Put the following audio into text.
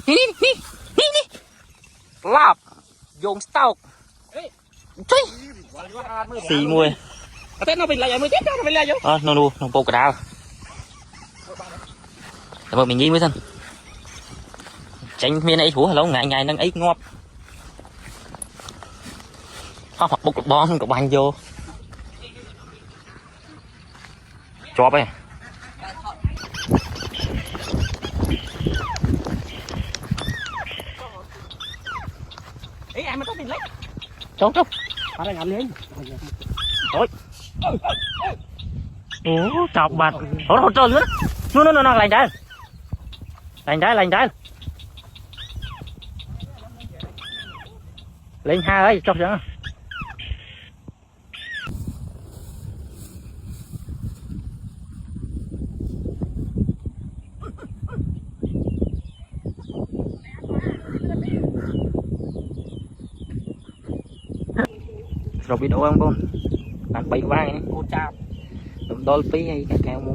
นี่ลาบโยงสต๊อกchơi xì mùi thế nó bị lại mới tiếp nó bị lại vô nó đu nó bột cả đào mà mình nghĩ mới thân tránh miền ấy thú lâu ngày ngày đang ấy ngọt hoặc bột bón của bạn vô cho bay ý ai mà có tiền lấy trốn trốn phải là ngậm lên ôi chọc bạch ôi trời nữa nó lành trái lên hai ấy chọc chưa rồi bị đâu không con bạn bị vai này cô chào đôi phí hay cả keo mua